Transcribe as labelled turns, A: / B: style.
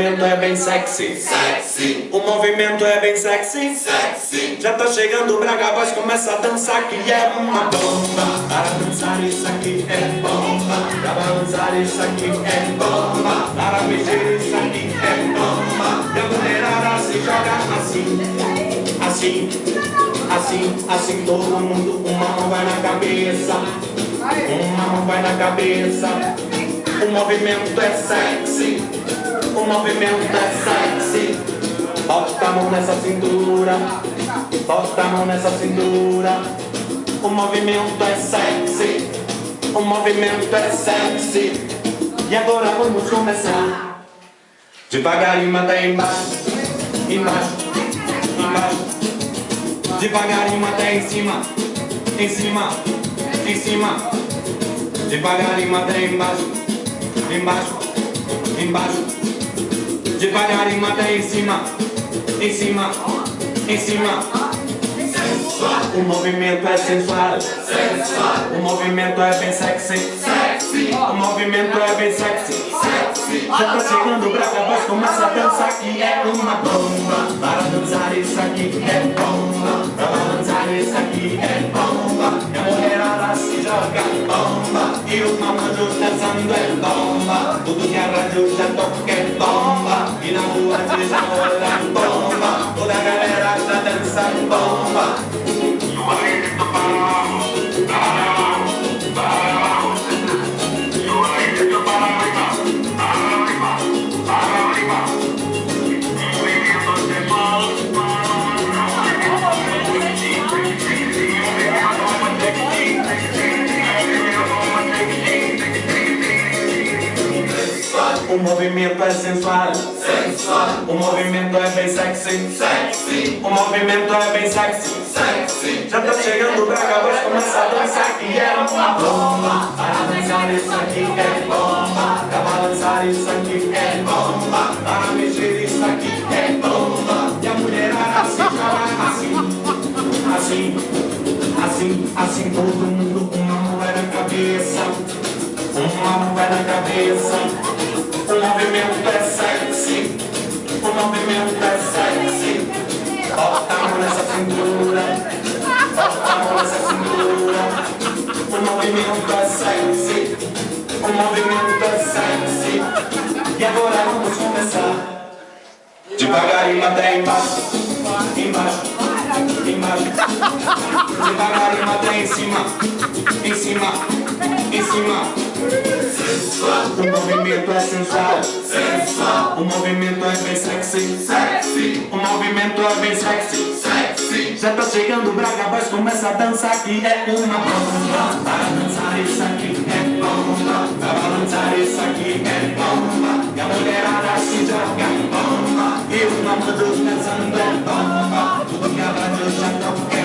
A: movimento é bem sexy.
B: Sexy.
A: O movimento é bem sexy.
B: Sexy.
A: Já tá chegando o Braga Boys, começa a dançar que é uma bomba. Para dançar isso aqui é bomba. Para balançar isso aqui é bomba. Para mexer isso aqui é bomba. E a mulherada se joga assim, assim, assim, assim. Todo mundo, uma mão vai na cabeça, uma mão vai na cabeça. O movimento é sexy, o movimento é sexy. Bota a mão nessa cintura, bota a mão nessa cintura. O movimento é sexy, o movimento é sexy. E agora vamos começar. Devagarinho até embaixo, embaixo, embaixo. Devagarinho até em cima, em cima, em cima. Devagarinho até embaixo, embaixo, embaixo. Devagarinho até em cima, em cima, em cima.
B: Sensual.
A: O movimento é sensual.
B: Sensual.
A: O movimento é bem sexy.
B: Sexy.
A: O movimento é bem sexy.
B: Sexy.
A: Já tá chegando o Braga Boys, começa a dançar que é uma bomba. Para dançar isso aqui é bomba. Para balançar isso aqui é bomba. E a mulherada se joga bomba. E o malandro dançando é bomba. Tudo que a rádio já toca é bomba. E na rua de já rola bomba. Toda a galera já dança bomba. O movimento é sensual.
B: Sensual.
A: O movimento é bem sexy.
B: Sexy.
A: O movimento é bem sexy.
B: Sexy.
A: Já tá chegando o Braga Boys, começa a dançar que é uma bomba. Para dançar isso aqui é bomba. Para balançar isso aqui é bomba. Para mexer isso aqui é bomba. E a mulherada se joga assim, assim, assim, assim. Todo mundo, uma mão vai na cabeça, uma mão vai na cabeça. O movimento é sexy, o movimento é sexy. Bota a mão nessa cintura, bota a mão nessa cintura. O movimento é sexy, o movimento é sexy. E agora vamos começar. Devagarinho até embaixo, embaixo, embaixo. Devagarinho até em cima, em cima, em cima.
B: Sensual.
A: O movimento é sensual.
B: Sensual.
A: O movimento é bem sexy.
B: Sexy.
A: O movimento é bem sexy.
B: Sexy.
A: Já tá chegando o Braga Boys, começa a dançar que é uma bomba. Para dançar isso aqui é bomba. Para balançar isso aqui é bomba. E a mulherada se joga bomba. E o malandro dançando é bomba. Tudo que a rádio já toca